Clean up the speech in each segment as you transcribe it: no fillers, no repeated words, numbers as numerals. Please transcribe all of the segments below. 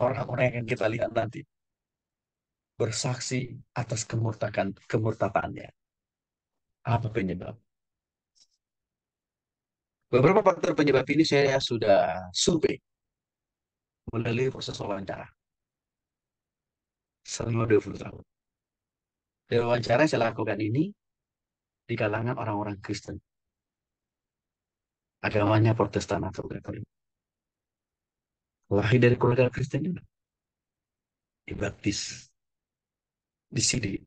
orang-orang yang kita lihat nanti bersaksi atas kemurtadannya. Apa penyebab? Beberapa faktor penyebab ini saya sudah survei melalui proses wawancara selama 20 tahun. Dari wawancara yang saya lakukan ini di kalangan orang-orang Kristen, agamanya Protestan atau Katolik. Lahir dari keluarga Kristen juga, dibaptis di sini.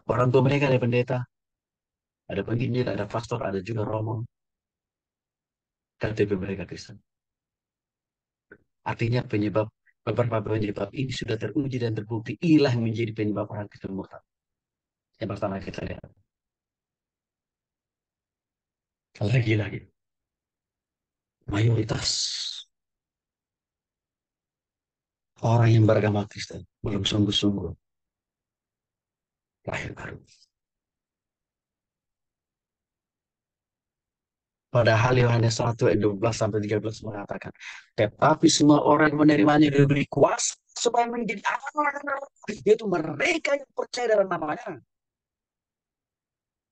Orang tua mereka ada pendeta, ada penginjil, ada pastor, ada juga romo. KTP mereka Kristen. Artinya beberapa penyebab ini sudah teruji dan terbukti. Inilah yang menjadi penyebab orang Kristen murtad. Yang pertama kita lihat. Lagi-lagi. Mayoritas orang yang beragama Kristen belum sungguh-sungguh lahir baru. Padahal Yohanes 1 ayat 12 sampai 13 mengatakan, tetapi semua orang yang menerimanya diberi kuasa supaya menjadi anak-anak Allah, yaitu mereka yang percaya dalam namanya.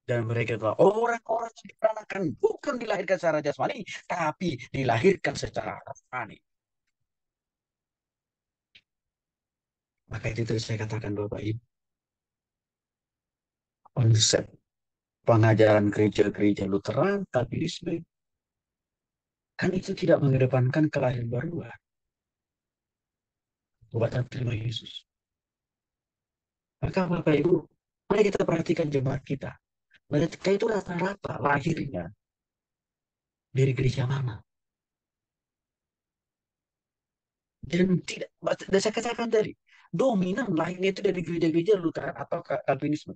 Dan mereka adalah orang-orang yang diperanakan bukan dilahirkan secara jasmani, tapi dilahirkan secara rohani. Maka itu saya katakan Bapak Ibu, konsep pengajaran gereja-gereja Lutheran, Calvinisme, kan itu tidak mengedepankan kelahiran baruan, perbuatan terima Yesus. Maka Bapak Ibu, mari kita perhatikan jemaat kita. Mereka itu rata-rata lahirnya dari gereja mana? Dan tidak, dan saya katakan tadi, dominan lahirnya itu dari gereja-gereja Lutheran atau Calvinisme.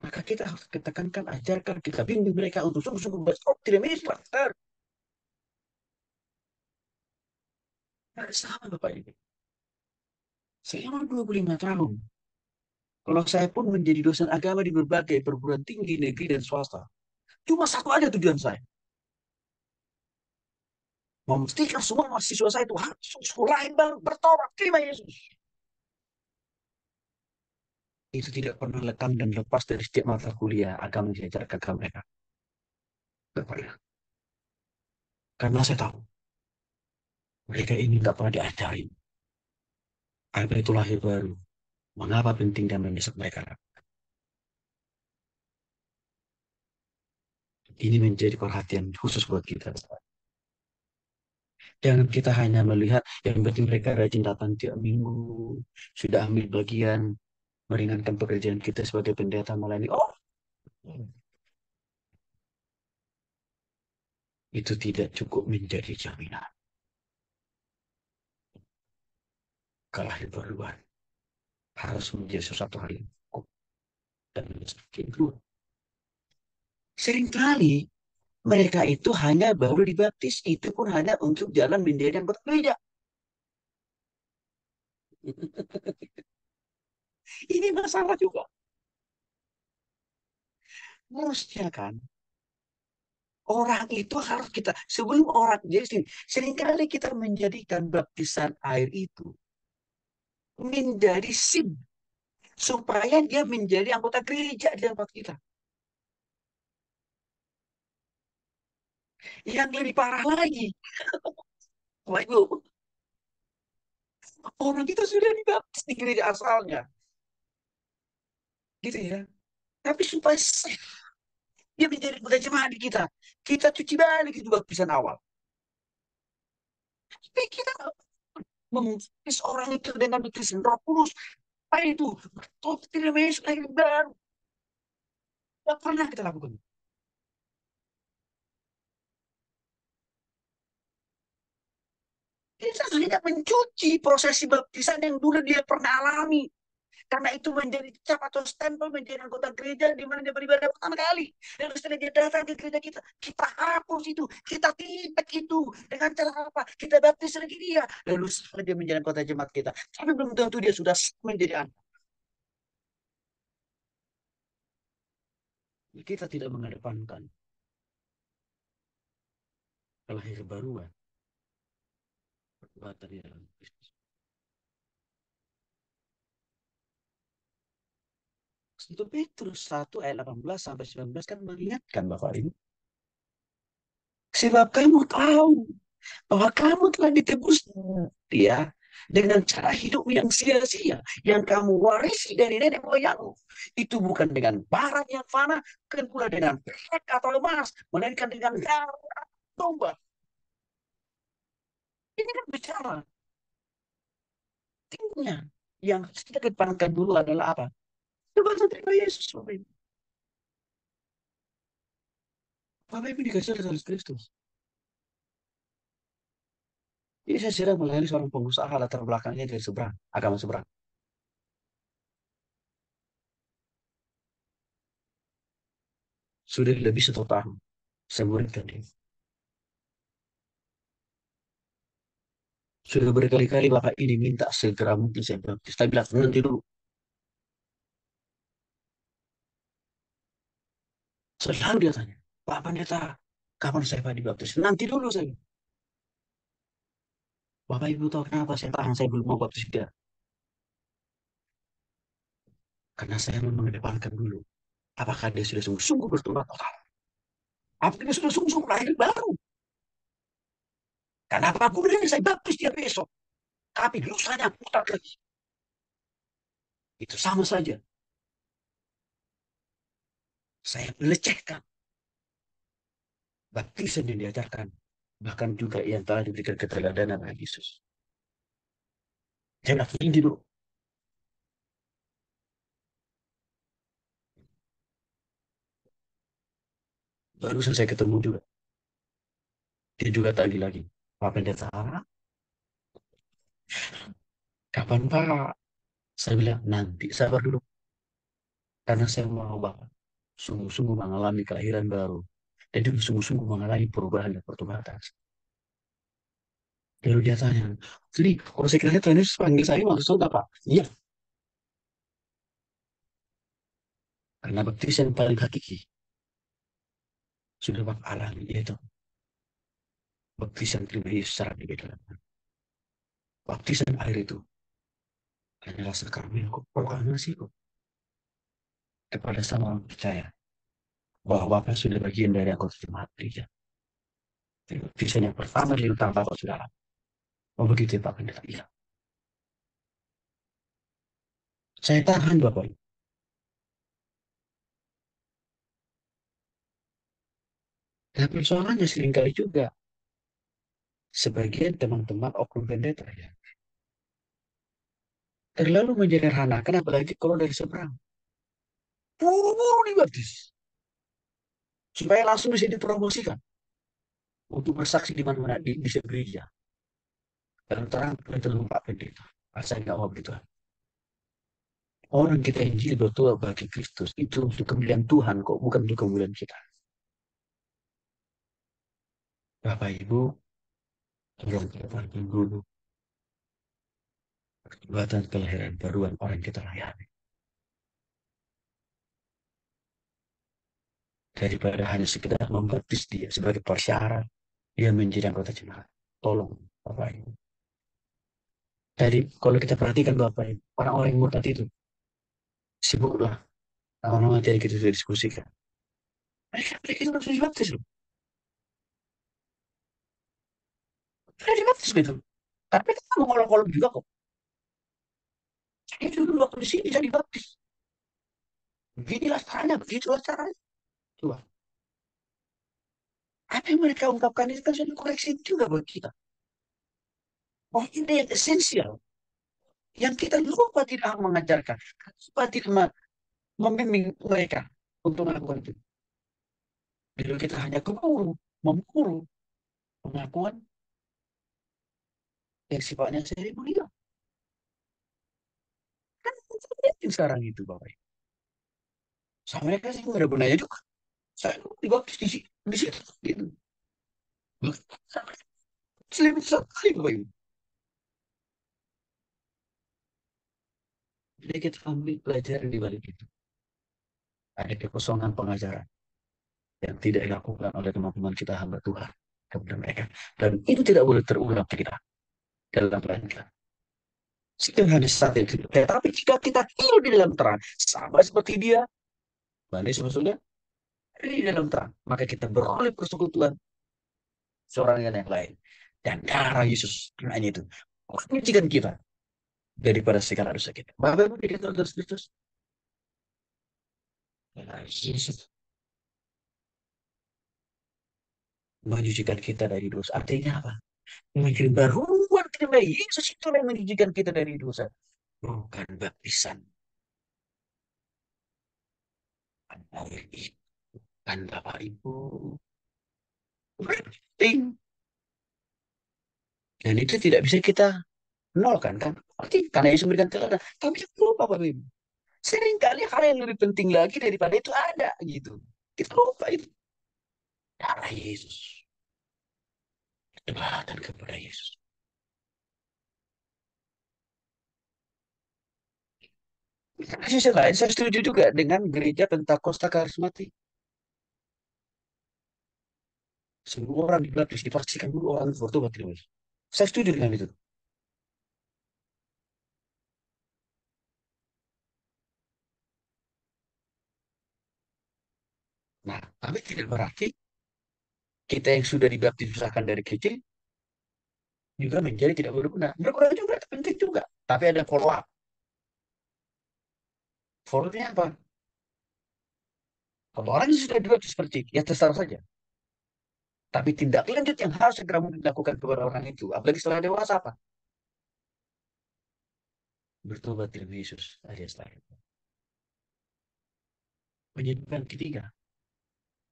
Maka kita harus tekankan, ajarkan, kita bimbing mereka untuk sungguh-sungguh beroptimis, Pastor. Nah, sama Bapak Ibu. Selama 25 tahun, kalau saya pun menjadi dosen agama di berbagai perguruan tinggi, negeri, dan swasta, cuma satu aja tujuan saya. Memastikan semua mahasiswa saya itu harus lain baru bertobat, terima Yesus. Itu tidak pernah lekang dan lepas dari setiap mata kuliah agama yang diajarkan ke mereka. Tidak pernah. Karena saya tahu, mereka ini nggak pernah diajarin. Apa itu lahir baru? Mengapa penting dan mendesak mereka? Ini menjadi perhatian khusus buat kita. Jangan kita hanya melihat yang penting mereka rajin datang tiap minggu, sudah ambil bagian, meringankan pekerjaan kita sebagai pendeta melayani. Oh, itu tidak cukup menjadi jaminan kelahiran harus menjadi sesuatu hal yang cukup dan itu seringkali mereka itu hanya baru dibaptis, itu pun hanya untuk jalan menjadi anggota gereja. Ini masalah juga. Harusnya kan orang itu harus kita sebelum orang jadi seringkali kita menjadikan baptisan air itu menjadi SIM supaya dia menjadi anggota gereja di tempat kita. Yang lebih parah lagi, Bapak Ibu, orang kita sudah dibaptis di gereja asalnya, gitu ya. Tapi supaya safe, dia menjadi anggota jemaat di kita. Kita cuci balik itu baptisan awal. Tapi kita membaptis orang itu dengan baptisan Roh Kudus. Apa itu? Betul tidak Yesus lahir baru. Tidak pernah kita lakukan. Kita hanya mencuci prosesi baptisan yang dulu dia pernah alami. Karena itu menjadi cap atau stempel menjadi anggota gereja di mana dia beribadah pertama kali. Dan setelah dia datang ke gereja kita, kita hapus itu, kita tipek itu. Dengan cara apa? Kita baptis lagi dia. Lalu setelah dia menjadi anggota jemaat kita. Tapi belum tentu dia sudah menjadi anak. Kita tidak mengedepankan kelahiran baruan. Kekuatan di dalam Kristus. Itu Petrus 1 ayat 18 sampai 19 kan mengingatkan Bapak Ibu. Sebab kamu tahu bahwa kamu telah ditebus dia dengan cara hidup yang sia-sia yang kamu warisi dari nenek moyangmu. Itu bukan dengan barang yang fana, bukan pula dengan perak atau emas, melainkan dengan darah domba. Ini kan bicara intinya yang harus kita kedepankan dulu adalah apa? Coba terima Yesus, Bapak Ibu. Bapak Ibu dikasih oleh Kristus. Ini saya sedang melayani seorang pengusaha latar belakangnya dari seberang, agama seberang. Sudah lebih 1 tahun. Saya muridkan dia. Sudah berkali-kali Bapak ini minta segera mungkin saya baptis. Saya bilang, nanti dulu. Selalu dia tanya, Pak Pendeta, kapan saya Pak dibaptis? Nanti dulu saya. Bapak Ibu tahu kenapa saya tahan, saya belum mau baptis dia. Karena saya mengedepankan dulu. Apakah dia sudah sungguh-sungguh bertobat total? Apakah dia sudah sungguh-sungguh lahir baru? Kenapa aku bilang saya baptis dia besok? Tapi dosanya putar lagi. Itu sama saja. Saya melecehkan baptisan yang diajarkan. Bahkan juga yang telah diberikan keteladanan oleh Yesus. Saya bilang, tinggi dulu. Barusan saya ketemu juga. Dia juga tadi lagi. Pak Pendeta, kapan Pak? Saya bilang, nanti sabar dulu. Karena saya mau Bapak sungguh-sungguh mengalami kelahiran baru. Dan juga sungguh-sungguh mengalami perubahan dan pertobatan. Lalu dia tanya, jadi kalau saya kira Tuhan Yesus panggil saya maksud apa? Iya, karena baptisan yang paling hakiki sudah Bapak alami, yaitu baptisan terima Yesus secara pribadi. Baptisan air itu hanyalah sakramen kok proklamasi kok kepada sama orang percaya bahwa Bapak sudah bagian dari anggota jemaat gereja. Baptisan yang pertama di tentang Bapak sudah alami. Oh begitu ya Pak Pendeta? Iya. Saya tahan Bapak. Dan persoalannya seringkali juga sebagian teman-teman oknum pendeta ya terlalu menyederhanakan apalagi kalau dari seberang. Buru-buru dibaptis supaya langsung bisa dipromosikan untuk bersaksi di mana-mana di gereja. Dan terang itu Pak Pendeta. Saya nggak mau begitu. Orang kita Injil betul bagi Kristus itu untuk kemuliaan Tuhan kok, bukan untuk kemuliaan kita. Bapak Ibu, tolong kita dulu perbuatan kelahiran baruan orang kita layani. Daripada hanya sekedar membaptis dia sebagai persyarat dia menjadi anggota jemaat. Tolong Bapak Ibu. Jadi kalau kita perhatikan Bapak Ibu, orang-orang yang murtad itu sibuklah nama-nama tadi kita sudah diskusikan. Mereka itu harus dibaptis loh. Mereka dibaptis gitu. Tapi kita mau kolong-kolong juga kok. Saya dulu waktu di sini saya dibaptis. Beginilah caranya, begitulah caranya. Coba. Apa yang mereka ungkapkan itu kan sudah koreksi juga buat kita. Oh ini yang esensial. Yang kita lupa tidak mengajarkan. Lupa tidak membimbing mereka untuk melakukan itu. Dulu kita hanya memburu pengakuan yang sifatnya seremonial. Kan sekarang itu Bapak Ibu. Sama mereka sih nggak ada gunanya juga. Saya dibaptis di situ gitu. Sampai selipit sekali Bapak Ibu. Jadi kita ambil pelajaran di balik itu. Ada kekosongan pengajaran yang tidak dilakukan oleh teman-teman kita hamba Tuhan kepada mereka. Dan itu tidak boleh terulang ke kita. dalam pelajaran. Sederhana saja itu. Tetapi jika kita hidup di dalam terang, sama seperti dia, balik sebetulnya di dalam terang, maka kita beroleh persekutuan seorang dengan yang lain. Dan darah Yesus, hanya itu, menyucikan kita daripada segala dosa kita. Bapak Ibu kita terus Kristus, darah Yesus menyucikan kita dari dosa. Artinya apa? Baruan terima Yesus itu yang menyucikan kita dari dosa. Bukan baptisan. Air itu kan Bapak Ibu. Penting. Dan itu tidak bisa kita nolkan kan. Arti karena Yesus memberikan teladan. Tapi lupa Bapak Ibu. Seringkali hal yang lebih penting lagi daripada itu ada gitu. Kita lupa itu. Darah Yesus. Keteladan kepada Yesus. Di sisi lain, saya setuju juga dengan gereja Pentakosta Karismatik. Semua orang dibaptis, dipastikan dulu orang itu bertobat. Saya setuju dengan itu. Nah, tapi tidak berarti kita yang sudah dibaptis misalkan dari kecil juga menjadi tidak berguna. Berguna juga, penting juga. Tapi ada follow up. Follow-nya apa? Kalau orang yang sudah dibaptis seperti ya terserah saja. Tapi tindak lanjut yang harus segera dilakukan kepada orang itu, apalagi setelah dewasa apa? Bertobat terima Yesus alias lahir. Penyebab ketiga,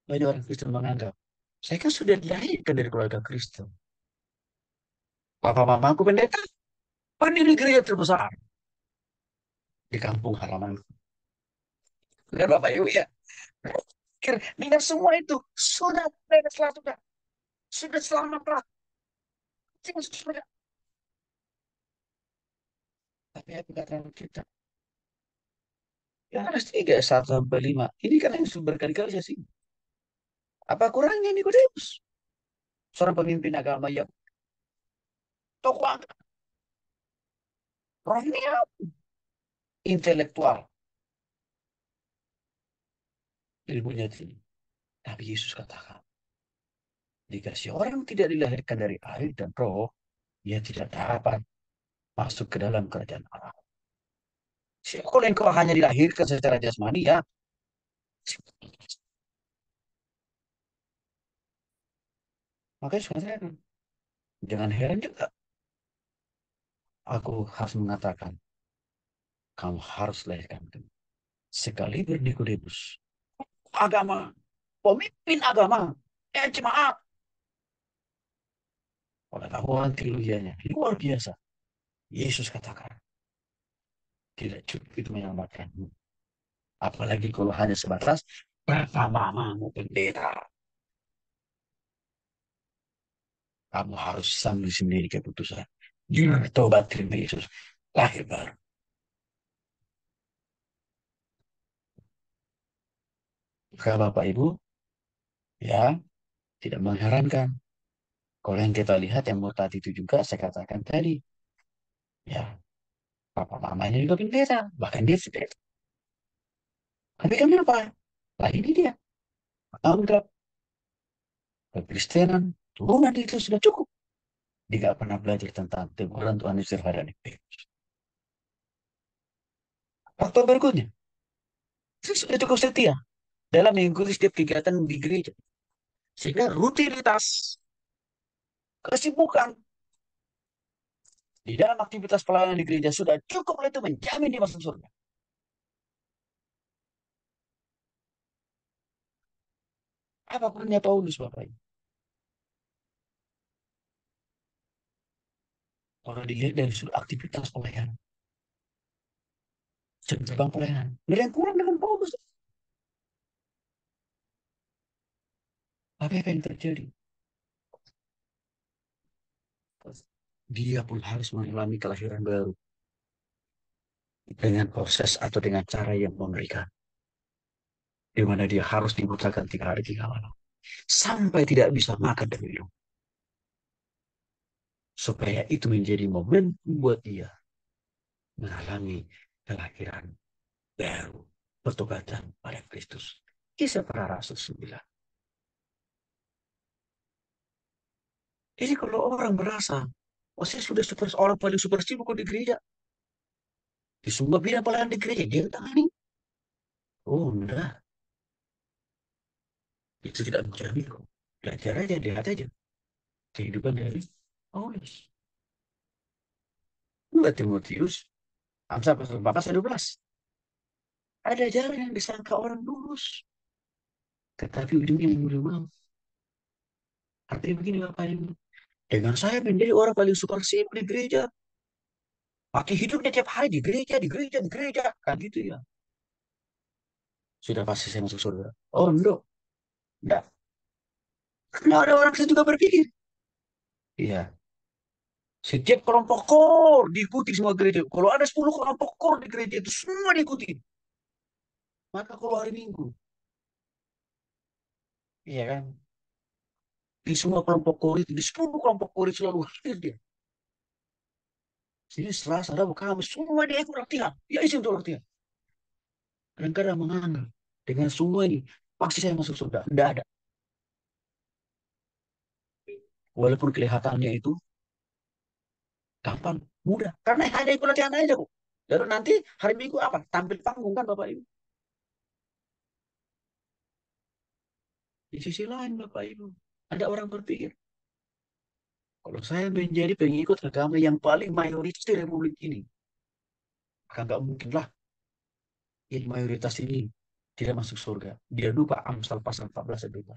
banyak orang Kristen menganggap, saya kan sudah dilahirkan dari keluarga Kristen. Papa mamaku pendeta, pendiri gereja terbesar di kampung halaman. Dan Bapak Ibu ya, dengan semua itu sudah beres lah, sudah selamat lah. Sudah. Tapi apa kata kita? Ya harus 3, 1 sampai 5. Ini kan yang sudah berkali-kali saya sih. Apa kurangnya Nikodemus? Seorang pemimpin agama yang tokoh agama, rohnya intelektual, ilmunya tinggi. Tapi Yesus katakan, jika seorang tidak dilahirkan dari air dan roh, ia tidak dapat masuk ke dalam kerajaan Allah. Kalau engkau hanya dilahirkan secara jasmani, ya. Makanya saya jangan heran juga. Aku harus mengatakan, kamu harus lahirkan kembali. Sekali bernikodemus. Agama, pemimpin agama, jemaat. Pengetahuan teologianya luar biasa. Yesus katakan, tidak cukup itu menyelamatkanmu. Apalagi kalau hanya sebatas bapak mamamu pendeta. Kamu harus sambil sendiri keputusan. Bertobat terima Yesus. Lahir baru. Maka Bapak Ibu, ya tidak mengherankan. Kalau yang kita lihat yang murtad itu juga saya katakan tadi. Ya, papa mamanya juga pendeta. Bahkan dia pendeta. Tapi kenapa? Nah ini dia. Anggap kekristenan turunan itu sudah cukup. Dia nggak pernah belajar tentang teguran Tuhan Yesus terhadap itu. Faktor berikutnya, sudah cukup setia dalam mengikuti setiap kegiatan di gereja. Sehingga rutinitas, kesibukan di dalam aktivitas pelayanan di gereja sudah cukup itu menjamin dia masuk surga. Apa perannya Paulus, Bapak Ibu? Kalau dilihat dari sudut aktivitas pelayanan, cabang pelayanan, nggak ada yang kurang dengan Paulus. Apa yang terjadi? Dia pun harus mengalami kelahiran baru dengan proses atau dengan cara yang mengerikan, di mana dia harus dibutakan 3 hari 3 malam sampai tidak bisa makan dan minum. supaya itu menjadi momen buat dia mengalami kelahiran baru, pertobatan pada Kristus. Kisah para Rasul 9. Jadi kalau orang merasa, oh saya sudah super, orang paling super sibuk di gereja, di semua bidang pelayanan di gereja, dia tangani. Oh enggak, itu tidak menjamin kok. Belajar aja, lihat aja. Kehidupan dari Paulus. 2 Timotius, Amsal pasal 14 ayat 12. Ada jalan yang disangka orang lurus, tetapi ujungnya membunuh maut. Artinya begini Bapak Ibu, dengan saya menjadi orang paling suka sibuk di gereja, pakai hidupnya tiap hari di gereja, di gereja, kan gitu ya. Sudah pasti saya masuk surga. Oh enggak, enggak. Karena ada orang saya juga berpikir, iya, setiap kelompok kor diikuti semua gereja. Kalau ada 10 kelompok kor di gereja itu semua diikuti. Maka kalau hari Minggu, iya kan, di semua kelompok kor itu, di 10 kelompok kor itu selalu hadir dia. Jadi Selasa, Rabu, Kamis, semua dia ikut latihan. Ya isi untuk latihan. Kadang-kadang menganggap dengan semua ini pasti saya masuk surga. Tidak ada. Walaupun kelihatannya itu gampang, mudah. Karena hanya ikut latihan aja kok. Lalu nanti hari Minggu apa? Tampil panggung kan Bapak Ibu. Di sisi lain Bapak Ibu, ada orang berpikir, kalau saya menjadi pengikut agama yang paling mayoritas di Republik ini, maka nggak mungkin lah yang mayoritas ini tidak masuk surga. Dia lupa Amsal pasal 14 ayat 12.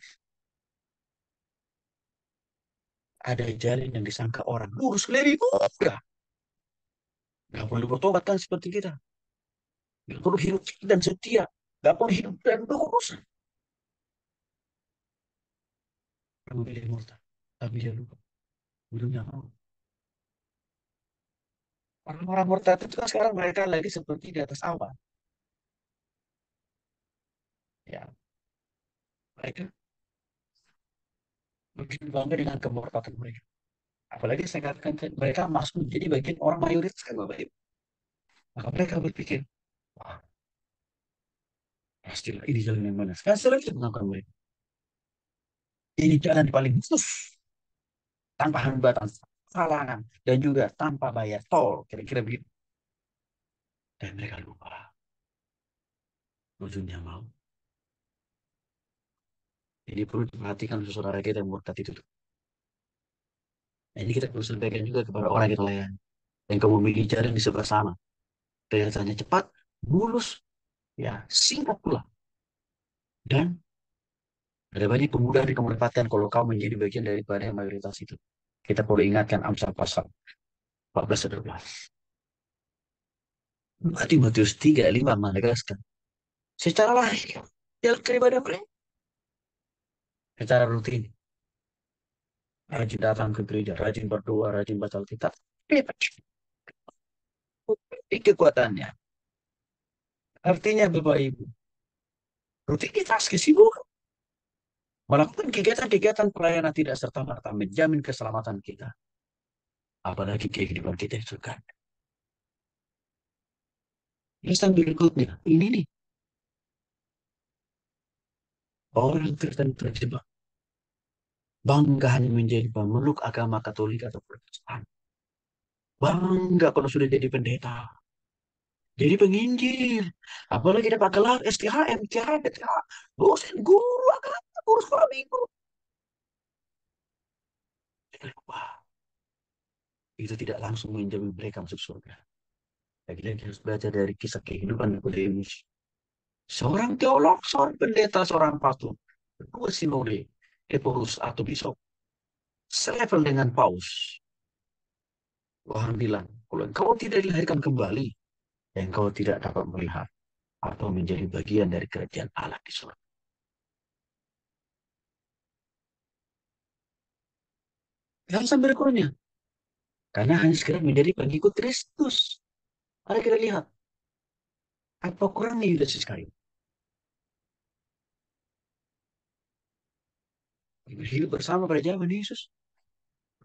Ada jalan yang disangka orang lurus lebih mudah. Nggak perlu bertobat kan seperti kita. Nggak perlu hidup dan setia. Nggak perlu hidup dan berurusan. Memilih murtad. Tapi dia lupa. Ujungnya mau. Orang-orang murtad itu kan sekarang mereka lagi seperti di atas awan. Ya, mereka begitu bangga dengan kemurtadan mereka. Apalagi saya katakan mereka masuk menjadi bagian orang mayoritas kan Bapak Ibu. Maka mereka berpikir, wah pastilah ini jalan yang mana. Sekarang saya lagi mengatakan mereka. Ini jalan paling khusus. Tanpa hambatan, halangan. Dan juga tanpa bayar tol. Kira-kira begitu. Dan mereka lupa. Ujungnya mau. Jadi perlu diperhatikan saudara kita yang murtad itu. Nah, ini kita perlu sampaikan juga kepada orang yang lain. Yang kamu memilih jalan di sebelah sana. Kelihatannya cepat, mulus, ya singkat pula. Dan ada banyak pemuda yang kamu dapatkan kalau kau menjadi bagian daripada mayoritas itu. Kita perlu ingatkan Amsal pasal 14 dan 12. Timotius 3:5 menegaskan. Secara lahir, dalam kehidupan mereka. Secara rutin. Rajin datang ke gereja, rajin berdoa, rajin baca Alkitab. Ini kekuatannya. Artinya Bapak Ibu, rutinitas kesibukan. Melakukan kegiatan-kegiatan pelayanan tidak serta-merta menjamin keselamatan kita. Apalagi kehidupan kita itu kan. Yang berikutnya, ini nih, orang tertentu terjebak. Bangga hanya menjadi pemeluk agama Katolik atau Protestan. Bangga kalau sudah jadi pendeta. Jadi penginjil. Apalagi dapat gelar STHM, THM, TH. Dosen, guru agama, guru sekolah minggu. Wah, itu tidak langsung menjamin mereka masuk surga. Lagi-lagi harus belajar dari kisah kehidupan Nikodemus. Seorang teolog, seorang pendeta, seorang pastor. Kedua sinode, Eporus atau bisop. Selevel dengan paus. Tuhan bilang, kalau engkau tidak dilahirkan kembali, engkau tidak dapat melihat atau menjadi bagian dari kerajaan Allah di surga. Alasan berikutnya, karena hanya sekedar menjadi pengikut Kristus. Mari kita lihat, apa kurangnya Yudas Iskariot? Hidup bersama pada zaman Yesus.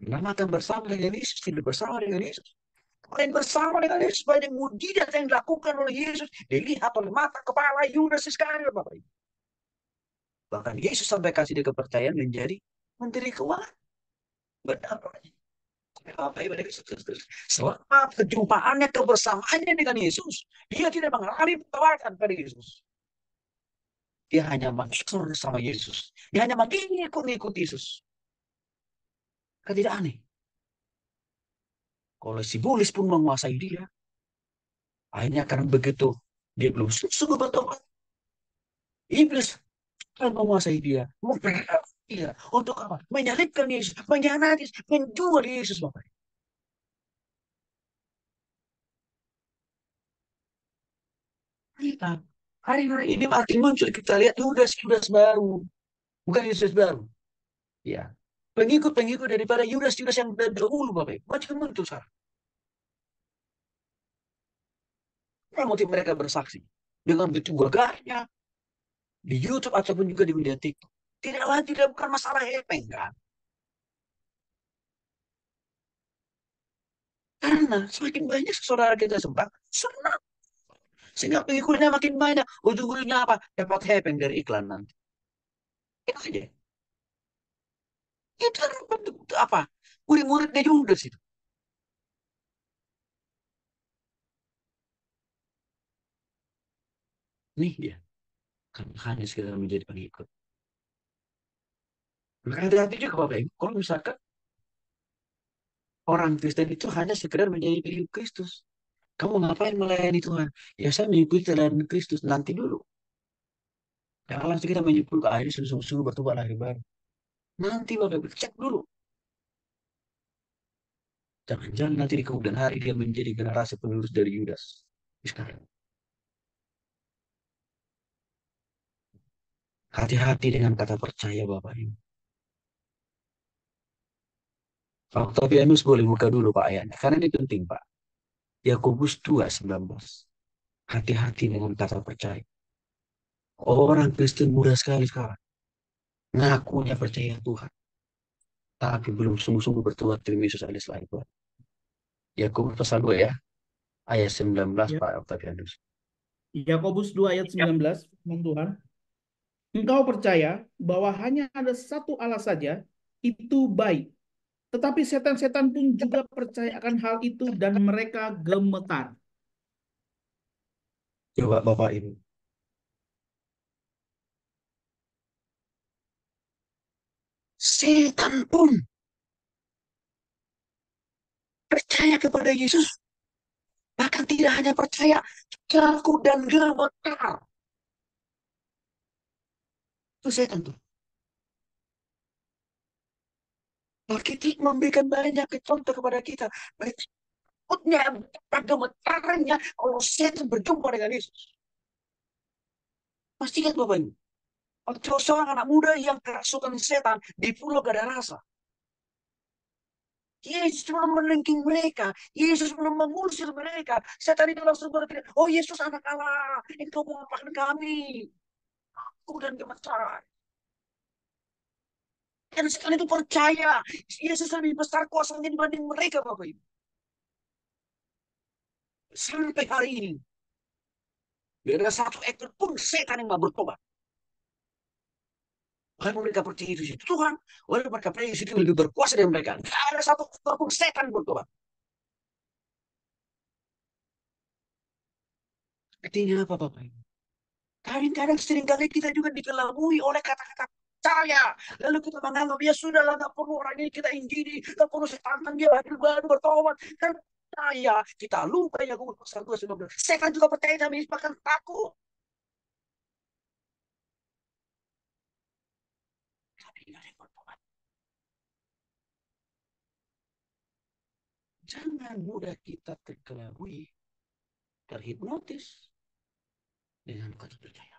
Pernah makan bersama dengan Yesus, tidur bersama dengan Yesus. Main bersama dengan Yesus, banyak mujizat yang dilakukan oleh Yesus, dilihat oleh mata kepala Yudas Iskariot, Bapak Ibu. Bahkan Yesus sampai kasih dia kepercayaan menjadi menteri keuangan. Benar, Bapak Ibu. Bapak Ibu, selama perjumpaannya, kebersamaannya dengan Yesus, dia tidak mengalami penawaran pada Yesus. Dia hanya mengatur sama Yesus. Dia hanya mengikut Yesus. Kan tidak aneh. Kalau si Bulis pun menguasai dia, akhirnya karena begitu dia belum sungguh bertobat, iblis akan menguasai dia, memperhatikan dia untuk apa? Menyalibkan Yesus, mengkhianati, menjual Yesus, Bapak. Kita hari-hari ini makin muncul, kita lihat Yudas baru, bukan Yesus baru. Ya, pengikut-pengikut daripada Yudas yang dahulu, Bapak. Makin muncul sekarang. Apa motif mereka bersaksi? Dengan begitu gagahnya di YouTube ataupun juga di media TikTok. Tidak lain, tidak bukan masalah hepeng, kan? Karena semakin banyak saudara kita sembah, senang. Sehingga pengikutnya makin banyak. Ujung-ujungnya apa? Dapat hepeng dari iklan nanti. Itu aja. Itu kan bentuk apa? Murid-muridnya juga situ. Nih dia. Kan hanya sekedar menjadi pengikut. Maka hati-hati juga Bapak Ibu. Kalau misalkan orang Kristen itu hanya sekedar menjadi pengikut Kristus. Kamu ngapain melayani Tuhan? Ya saya mengikuti teladan Kristus. Nanti dulu. Jangan langsung kita menyebut ke akhirnya sungguh-sungguh bertobat lahir baru. Nanti Bapak Ibu cek dulu. Jangan-jangan nanti di kemudian hari dia menjadi generasi penerus dari Yudas. Sekarang. Hati-hati dengan kata percaya Bapak Ibu. Octavianus boleh buka dulu Pak ayatnya. Karena ini penting Pak. Yakobus 2:19. Hati-hati dengan kata percaya. Orang Kristen mudah sekali sekarang. Ngakunya percaya Tuhan. Tapi belum sungguh-sungguh bertobat terima Yesus alias lain Tuhan. Yakobus pasal 2 ya. Ayat 19 Ya, Pak Octavianus. Yakobus 2 ayat 19, firman Tuhan. Engkau percaya bahwa hanya ada satu Allah saja, itu baik. Tetapi setan-setan pun juga percaya akan hal itu dan mereka gemetar. Coba Bapak Ibu. Setan pun percaya kepada Yesus. Bahkan tidak hanya percaya, takut dan gemetar. Itu setan tuh. Alkitab memberikan banyak contoh kepada kita. Takutnya, gemetarnya kalau setan berjumpa dengan Yesus. Pastikan Bapak Ibu. Atau seorang anak muda yang kerasukan setan di pulau Gadarasa. Yesus belum menengking mereka. Yesus belum mengusir mereka. Setan itu langsung berkata, oh Yesus anak Allah, engkau mengapakan kami. Aku dan gemetar. Dan setan itu percaya. Yesus lebih besar kuasanya dibanding mereka, Bapak Ibu. Sampai hari ini. Tidak ada satu ekor pun setan yang mau bertobat. Kalau mereka percaya itu Tuhan, walaupun mereka percaya itu lebih berkuasa dari mereka. Tidak ada satu ekor pun setan yang bertobat. Artinya apa, Bapak Ibu? Kadang-kadang seringkali kita juga dikelabui oleh kata-kata percaya. Lalu kita menganggap, ya sudahlah, nggak perlu orang ini kita injili, nggak perlu setankan dia lahir baru bertobat. Kan percaya, kita lupa ya pasal 2:19. Setan juga percaya tapi bahkan takut. Tapi nggak ada yang bertobat. Jangan mudah kita terkelabui, terhipnotis dengan kata percaya.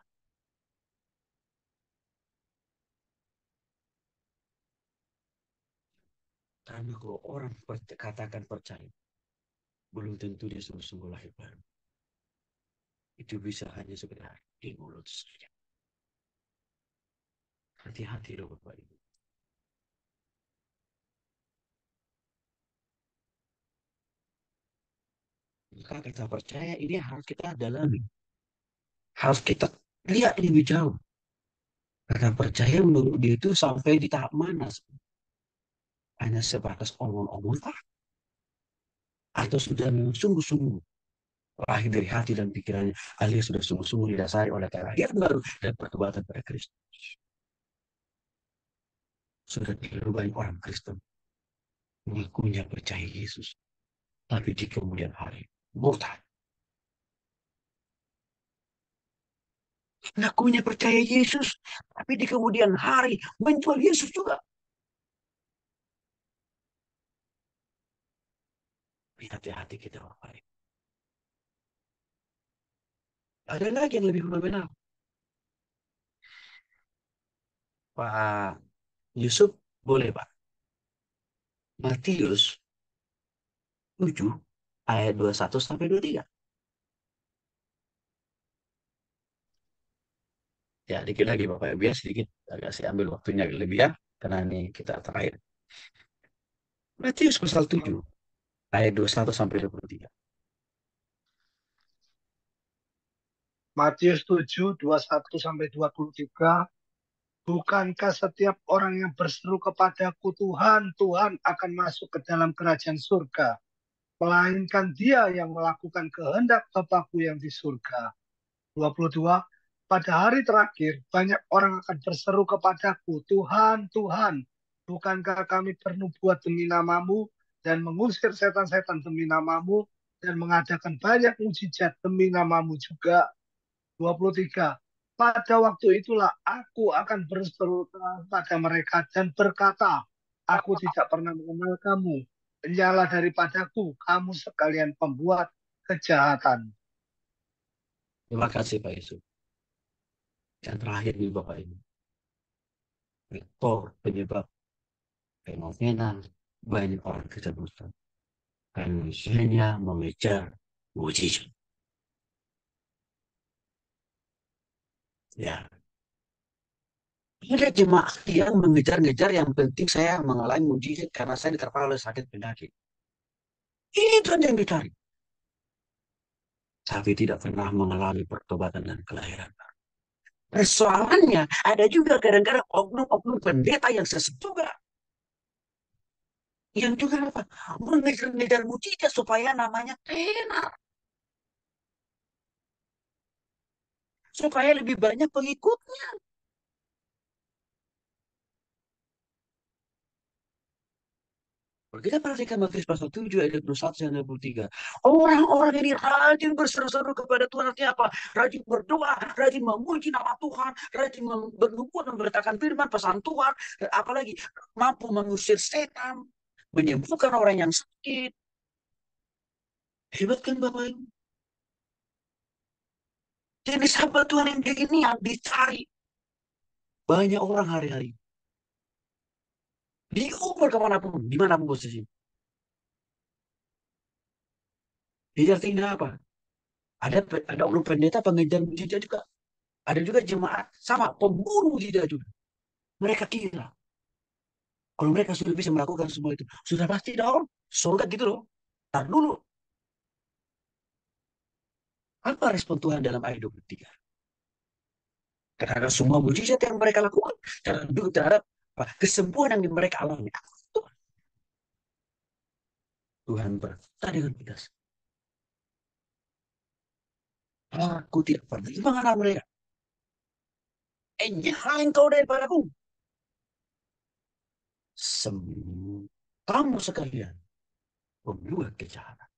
Karena kalau orang katakan percaya, belum tentu dia sungguh-sungguh lahir baru. Itu bisa hanya sekedar di mulut saja. Hati-hati loh Bapak Ibu. Maka kita percaya ini harus kita dalami. Harus kita lihat lebih jauh. Karena percaya menurut dia itu sampai di tahap mana? Hanya sebatas omong-omong atau sudah memang sungguh-sungguh lahir dari hati dan pikirannya, alias sudah sungguh-sungguh didasari oleh kelahiran baru dan pertobatan pada Kristus. Sudah terlalu banyak orang Kristen mengakunya percaya Yesus, tapi di kemudian hari murtad. Mengakunya percaya Yesus, tapi di kemudian hari menjual Yesus juga. Hati-hati kita Bapak. Ada lagi yang lebih fenomenal. Pak Yusuf, boleh Pak. Matius 7 ayat 21 sampai 23. Ya, dikit lagi Bapak. Biar sedikit agak saya ambil waktunya lebih ya. Karena ini kita terakhir. Matius pasal 7 ayat 21 sampai 23. Matius 7, 21 sampai 23. Bukankah setiap orang yang berseru kepadaku, Tuhan, Tuhan, akan masuk ke dalam kerajaan surga, melainkan dia yang melakukan kehendak Bapakku yang di surga. 22. Pada hari terakhir, banyak orang akan berseru kepadaku, Tuhan, Tuhan, bukankah kami bernubuat demi namamu, dan mengusir setan-setan demi namamu, dan mengadakan banyak mujizat demi namamu juga. 23. Pada waktu itulah aku akan berseru pada mereka dan berkata, aku tidak pernah mengenal kamu. Nyala daripadaku, kamu sekalian pembuat kejahatan. Terima kasih Pak Yusuf. Yang terakhir di Bapak ini. Faktor penyebab fenomena banyak orang kesebutan. Manusianya mengejar mujizat. Ya. Ada jemaat yang mengejar-ngejar yang penting saya mengalami mujizat karena saya diterpa oleh sakit penyakit. Itu yang dicari. Tapi tidak pernah mengalami pertobatan dan kelahiran. Persoalannya ada juga kadang-kadang oknum-oknum pendeta yang sesat juga. Yang juga apa? Mengejar-ngejar mujizat supaya namanya tenar. Supaya lebih banyak pengikutnya. Kalau kita perhatikan Matius pasal 7 ayat 21 sampai 23. Orang-orang ini rajin berseru-seru kepada Tuhan. Artinya apa? Rajin berdoa, rajin memuji nama Tuhan, rajin bernubuat memberitakan firman pesan Tuhan. Apalagi mampu mengusir setan, menyembuhkan orang yang sakit. Hebat kan Bapak Ibu? Jadi sahabat Tuhan yang kayak gini yang dicari banyak orang hari-hari. Diukur kemanapun, dimanapun posisi. Jadi artinya apa? Ada oknum pendeta pengejar mujizat juga. Ada juga jemaat sama pemburu mujizat juga. Mereka kira kalau mereka sudah bisa melakukan semua itu, sudah pasti dong surga gitu loh. Tar dulu, apa respon Tuhan dalam ayat 23? Terhadap semua mujizat yang mereka lakukan, terhadap kesembuhan yang mereka alami. Tuhan berkata dengan tegas, aku tidak pernah mengenal mereka. Jangan engkau daripadaku. Kamu sekalian membuat kejahatan.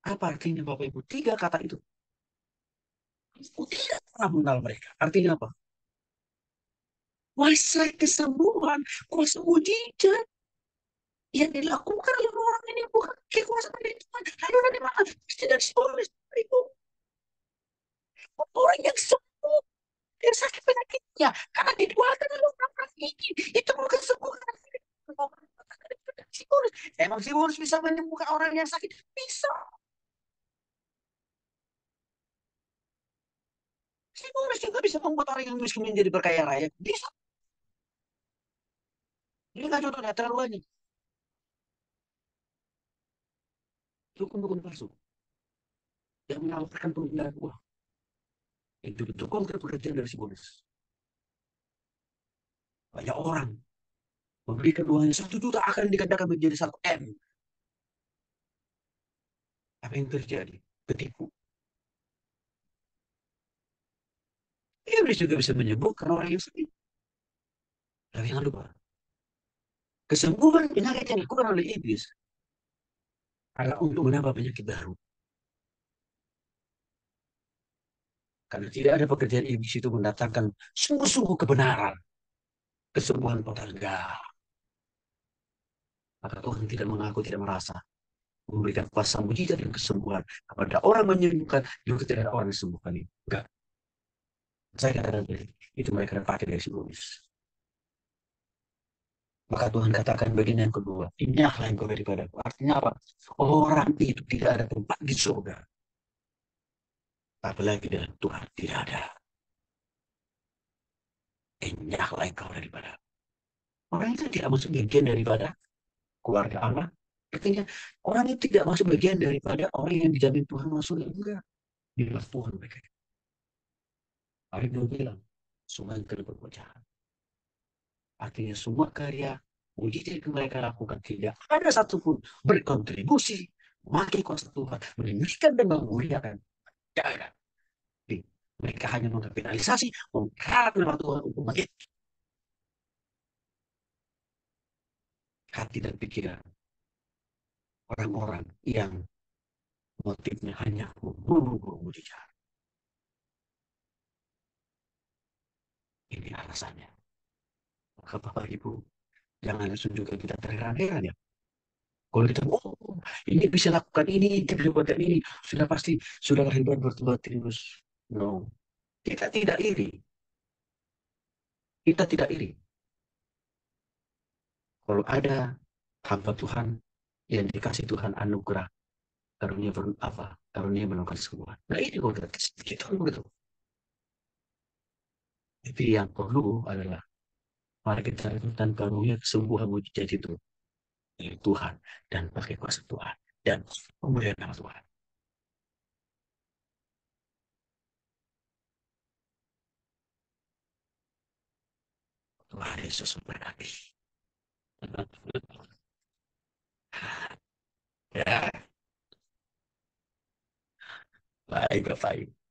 Apa artinya Bapak Ibu? Tiga kata itu. Aku tidak pernah mengenal mereka. Artinya apa? Kuasa kesembuhan, kuasa mujizat yang dilakukan oleh orang ini bukan kekuasaan dari Tuhan. Lalu dari mana? Tidak disuruh itu. Orang yang sembuh, yang sakit penyakitnya. Karena dikeluarkan oleh orang ini. Itu bukan sembuh. Emang si Boris bisa menyembuhkan orang yang sakit? Bisa. Si Boris juga bisa membuat orang yang miskin menjadi berkaya raya. Bisa. Ini kan contohnya terlalu banyak. Dukun-dukun palsu. yang menawarkan penggunaan uang. Itu bentuk konkret pekerjaan dari si bonus. Banyak orang memberikan uangnya 1 juta akan dikatakan menjadi 1 M. Apa yang terjadi? Ketipu. Iblis juga bisa menyembuhkan orang yang sakit. Tapi jangan lupa, kesembuhan penyakit yang dilakukan oleh iblis adalah untuk menambah penyakit baru. Karena tidak ada pekerjaan iblis itu mendatangkan sungguh-sungguh kebenaran, kesembuhan total. Enggak. Maka Tuhan tidak mengaku, tidak merasa memberikan kuasa mujizat dan kesembuhan kepada orang menyembuhkan, juga tidak ada orang yang disembuhkan. Enggak. Saya katakan itu mereka pakai dari iblis. Maka Tuhan katakan bagian yang kedua, ingatlah engkau daripadaku. Artinya apa? Orang itu tidak ada tempat di surga. Apalagi dengan Tuhan tidak ada. Ingatlah engkau daripada. Orang itu tidak masuk bagian daripada keluarga Allah. Artinya orang itu tidak masuk bagian daripada orang yang dijamin Tuhan masuk. Enggak. Di luar Tuhan mereka. Arief bilang, semua yang kena berbuat jahat. Artinya semua karya mujizat yang mereka lakukan tidak ada satupun berkontribusi memakai kuasa Tuhan, meninggikan dan memuliakan. Tidak ada. Mereka hanya mengkapitalisasi, mengharap nama Tuhan untuk mati. Hati dan pikiran orang-orang yang motifnya hanya membunuh mujizat. Ini alasannya. Maka Bapak Ibu, jangan tunjukkan kita terheran-heran ya. Kalau kita, oh ini bisa lakukan ini, kita bisa buat ini, sudah pasti, sudah hebat bertobat terus. No, kita tidak iri. Kita tidak iri. Kalau ada hamba Tuhan yang dikasih Tuhan anugerah, karunia apa? Karunia melakukan semua. Nah ini kalau kita begitu. Tapi yang perlu adalah mari kita lakukan karunia kesembuhan mujizat itu dari Tuhan dan pakai kuasa Tuhan dan pemulihan nama Tuhan. Tuhan Yesus memberkati. Ya, baik Bapak Ibu.